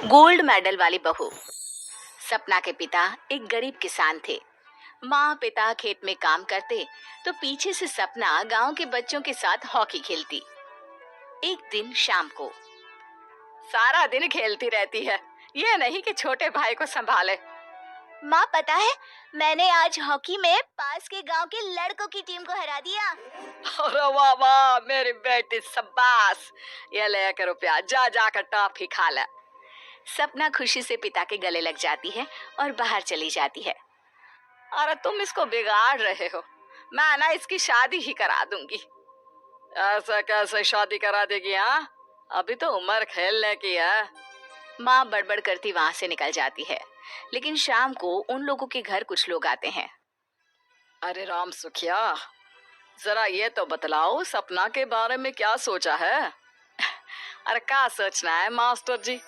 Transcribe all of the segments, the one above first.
Gold medal वाली बहू। सपना के पिता एक गरीब किसान थे। माँ पिता खेत में काम करते तो पीछे से सपना गांव के बच्चों के साथ हॉकी खेलती। एक दिन शाम को सारा दिन खेलती रहती है, ये नहीं कि छोटे भाई को संभाले। माँ पता है, मैंने आज हॉकी में पास के गांव के लड़कों की टीम को हरा दिया। अरे वाह वाह मेरी बेटी, शाबाश। ये लेकर रुपया, जा जाकर टॉफी खा ले। सपना खुशी से पिता के गले लग जाती है और बाहर चली जाती है। अरे तुम इसको बिगाड़ रहे हो, मैं ना इसकी शादी ही करा दूंगी। ऐसा कैसे शादी करा देगी? हाँ, अभी तो उम्र खेलने की है। माँ बड़बड़ करती वहां से निकल जाती है। लेकिन शाम को उन लोगों के घर कुछ लोग आते हैं। अरे राम सुखिया, जरा ये तो बतलाओ, सपना के बारे में क्या सोचा है? अरे क्या सोचना है मास्टर जी,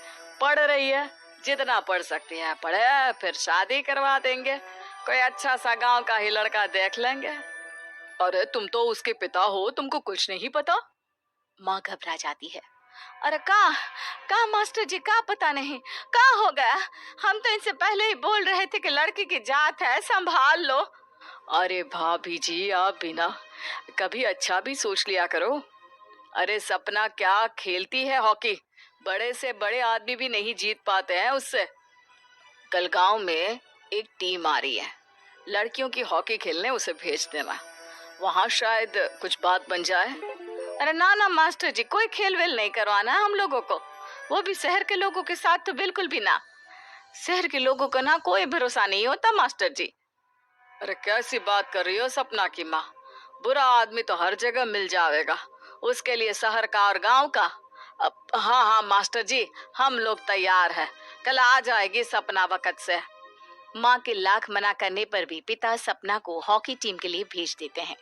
पढ़ रही है, जितना पढ़ सकती है पढ़े, फिर शादी करवा देंगे, कोई अच्छा सा गांव का ही लड़का देख लेंगे। अरे तुम तो उसके पिता हो, तुमको कुछ नहीं पता? माँ घबरा जाती है। अरे का मास्टर जी, का पता नहीं, का हो गया? हम तो इनसे पहले ही बोल रहे थे कि लड़की की जात है, संभाल लो। अरे भाभी जी, आप भी ना कभी अच्छा भी सोच लिया करो। अरे सपना क्या खेलती है हॉकी, बड़े से बड़े आदमी भी नहीं जीत पाते हैं उससे। कल गांव में एक टीम आ रही है, लड़कियों की हॉकी खेलने उसे भेज देना, वहां शायद कुछ बात बन जाए। अरे ना ना मास्टर जी, कोई खेल वेल नहीं करवाना है हम लोगों को, वो भी शहर के लोगों के साथ तो बिल्कुल भी ना। शहर के लोगों का ना कोई भरोसा नहीं होता मास्टर जी। अरे कैसी बात कर रही हो सपना की माँ, बुरा आदमी तो हर जगह मिल जाएगा, उसके लिए शहर का और गांव का। अब हाँ हाँ मास्टर जी, हम लोग तैयार हैं, कल आ जाएगी सपना वक्त से। माँ के लाख मना करने पर भी पिता सपना को हॉकी टीम के लिए भेज देते हैं।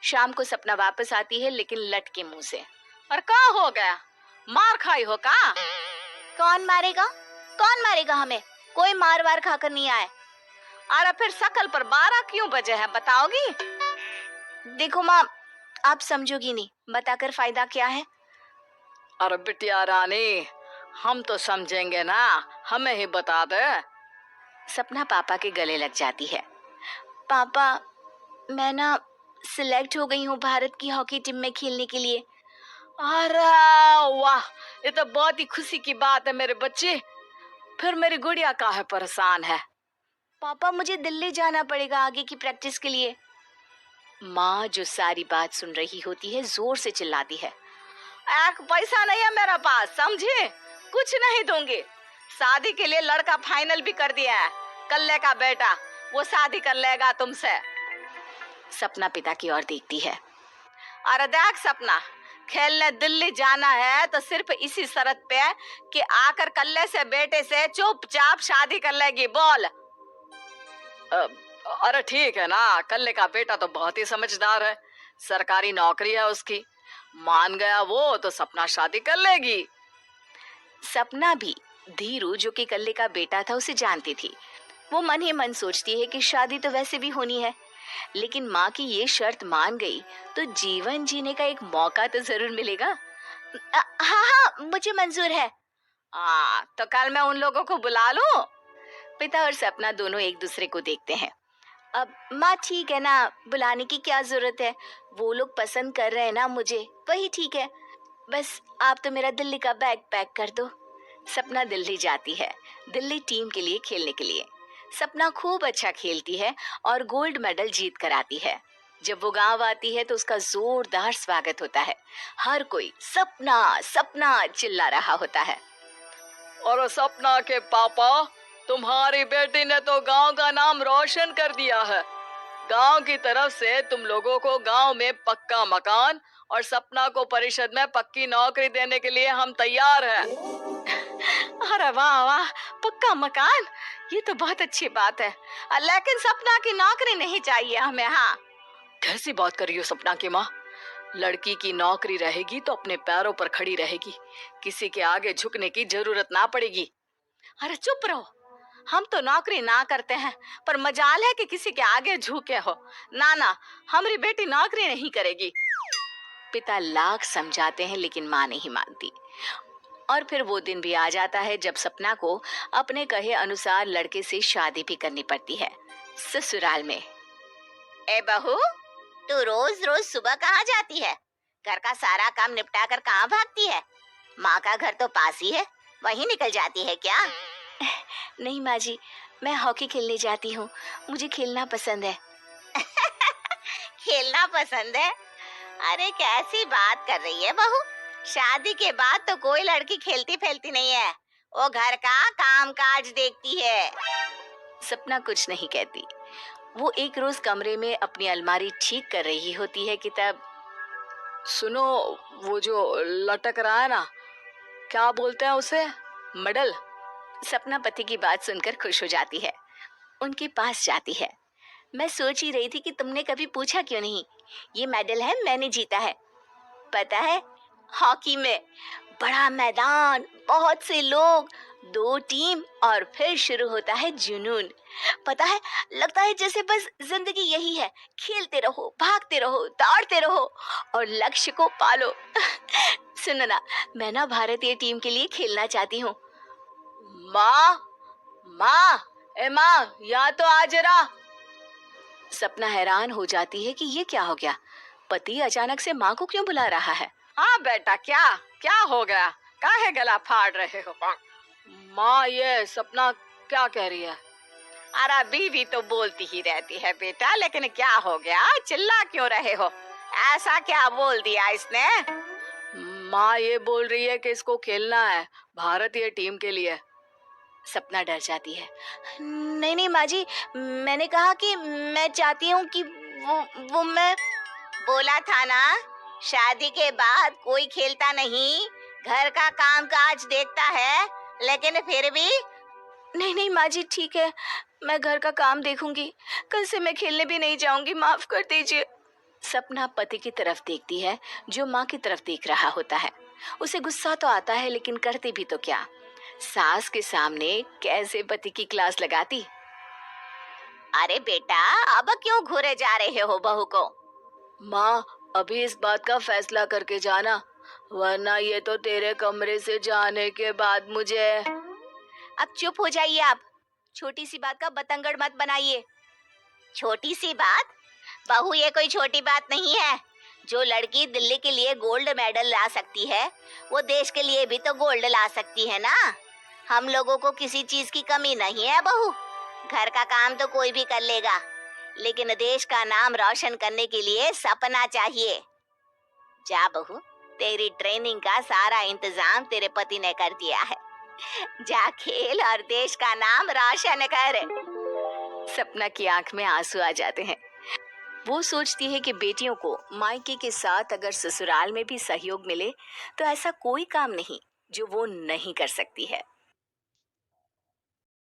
शाम को सपना वापस आती है, लेकिन लट के मुंह से। और क्या हो गया, मार खाई हो का? कौन मारेगा, कौन मारेगा हमें? कोई मार वार खाकर नहीं आए। अरे फिर शकल पर 12 क्यों बजे है, बताओगी? देखो माँ, आप समझोगी नहीं, बताकर फायदा क्या है? अरे बिटिया रानी, हम तो समझेंगे ना, हमें ही बता दे। सपना पापा के गले लग जाती है। पापा, मैं ना सिलेक्ट हो गई हूँ भारत की हॉकी टीम में खेलने के लिए। अरे वाह, ये तो बहुत ही खुशी की बात है मेरे बच्चे। फिर मेरी गुड़िया काहे परेशान है? पापा, मुझे दिल्ली जाना पड़ेगा आगे की प्रैक्टिस के लिए। माँ जो सारी बात सुन रही होती है, जोर से चिल्लाती है। एक पैसा नहीं है मेरा पास, समझे? कुछ नहीं दूंगी। शादी के लिए लड़का फाइनल भी कर दिया है, कल्ले का बेटा, वो शादी कर लेगा तुमसे। सपना पिता की ओर देखती है। अरे देख सपना, खेलने दिल्ली जाना है तो सिर्फ इसी शर्त पे कि आकर कल्ले से बेटे से चुपचाप शादी कर लेगी, बोल। अरे ठीक है ना, कल्ले का बेटा तो बहुत ही समझदार है, सरकारी नौकरी है उसकी, मान गया वो तो सपना शादी कर लेगी। सपना भी धीरू, जो कि कल्ले का बेटा था, उसे जानती थी। वो मन ही मन सोचती है कि शादी तो वैसे भी होनी है, लेकिन माँ की ये शर्त मान गई तो जीवन जीने का एक मौका तो जरूर मिलेगा। हाँ हाँ, मुझे मंजूर है। तो कल मैं उन लोगों को बुला लूं? पिता और सपना दोनों एक दूसरे को देखते हैं। अब माँ ठीक है ना, बुलाने की क्या जरूरत है, वो लोग पसंद कर रहे हैं ना मुझे, वही ठीक है। बस आप तो मेरा दिल्ली का बैग पैक कर दो। सपना दिल्ली जाती है, दिल्ली टीम के लिए खेलने के लिए। सपना खूब अच्छा खेलती है और गोल्ड मेडल जीत कर आती है। जब वो गांव आती है तो उसका जोरदार स्वागत होता है। हर कोई सपना सपना चिल्ला रहा होता है। और सपना के पापा, तुम्हारी बेटी ने तो गांव का नाम रोशन कर दिया है। गांव की तरफ से तुम लोगों को गांव में पक्का मकान और सपना को परिषद में पक्की नौकरी देने के लिए हम तैयार हैं। अरे वाह वाह, पक्का मकान, ये तो बहुत अच्छी बात है, लेकिन सपना की नौकरी नहीं चाहिए हमें। हाँ, कैसी बात कर रही हो सपना की माँ, लड़की की नौकरी रहेगी तो अपने पैरों पर खड़ी रहेगी, किसी के आगे झुकने की जरूरत ना पड़ेगी। अरे चुप रहो, हम तो नौकरी ना करते हैं, पर मजाल है कि किसी के आगे झुके हो। ना ना, हमारी बेटी नौकरी नहीं करेगी। पिता लाख समझाते हैं लेकिन माँ नहीं मानती। और फिर वो दिन भी आ जाता है जब सपना को अपने कहे अनुसार लड़के से शादी भी करनी पड़ती है ससुराल में। ए बहू, तू रोज रोज सुबह कहाँ जाती है? घर का सारा काम निपटा कर कहाँ भागती है? माँ का घर तो पास ही है, वहीं निकल जाती है क्या? नहीं माँ जी, मैं हॉकी खेलने जाती हूँ, मुझे खेलना पसंद है। खेलना पसंद है? अरे कैसी बात कर रही है बहू, शादी के बाद तो कोई लड़की खेलती फैलती नहीं है, वो घर का काम काज देखती है। सपना कुछ नहीं कहती। वो एक रोज कमरे में अपनी अलमारी ठीक कर रही होती है कि तब सुनो, वो जो लटक रहा है ना, क्या बोलते हैं उसे? मेडल? सपना पति की बात सुनकर खुश हो जाती है, उनके पास जाती है। मैं सोच ही रही थी कि तुमने कभी पूछा क्यों नहीं। ये मेडल है, मैंने जीता है। पता है, हॉकी में बड़ा मैदान, बहुत से लोग, 2 टीम और फिर शुरू होता है जुनून। पता है, लगता है जैसे बस जिंदगी यही है, खेलते रहो, भागते रहो, दौड़ते रहो और लक्ष्य को पालो। सुनो ना, मैं ना भारतीय टीम के लिए खेलना चाहती हूँ। माँ, माँ, ए माँ, यहाँ तो आ जरा। सपना हैरान हो जाती है कि ये क्या हो गया, पति अचानक से माँ को क्यों बुला रहा है। हाँ बेटा, क्या क्या हो गया? काहे गला फाड़ रहे हो? माँ, ये सपना क्या कह रही है? अरे बीवी तो बोलती ही रहती है बेटा, लेकिन क्या हो गया, चिल्ला क्यों रहे हो? ऐसा क्या बोल दिया इसने? माँ ये बोल रही है कि इसको खेलना है भारतीय टीम के लिए। सपना डर जाती है। नहीं नहीं माँ जी, मैंने कहा कि मैं चाहती हूँ कि वो मैं बोला था ना, शादी के बाद कोई खेलता नहीं, घर का काम काज देखता है, लेकिन फिर भी। नहीं नहीं माँ जी, ठीक है, मैं घर का काम देखूंगी, कल से मैं खेलने भी नहीं जाऊंगी, माफ कर दीजिए। सपना पति की तरफ देखती है जो माँ की तरफ देख रहा होता है। उसे गुस्सा तो आता है, लेकिन करती भी तो क्या, सास के सामने कैसे पति की क्लास लगाती। अरे बेटा, अब क्यों घूरे जा रहे हो बहू को? माँ, अभी इस बात का फैसला करके जाना, वरना ये तो तेरे कमरे से जाने के बाद मुझे। अब चुप हो जाइए आप, छोटी सी बात का बतंगड़ मत बनाइए। छोटी सी बात? बहू, ये कोई छोटी बात नहीं है। जो लड़की दिल्ली के लिए गोल्ड मेडल ला सकती है, वो देश के लिए भी तो गोल्ड ला सकती है ना। हम लोगों को किसी चीज की कमी नहीं है बहू, घर का काम तो कोई भी कर लेगा, लेकिन देश का नाम रोशन करने के लिए सपना चाहिए। जा बहू, तेरी ट्रेनिंग का सारा इंतजाम तेरे पति ने कर दिया है, जा खेल और देश का नाम रोशन कर। सपना की आंख में आंसू आ जाते हैं। वो सोचती है कि बेटियों को मायके के साथ अगर ससुराल में भी सहयोग मिले तो ऐसा कोई काम नहीं जो वो नहीं कर सकती है।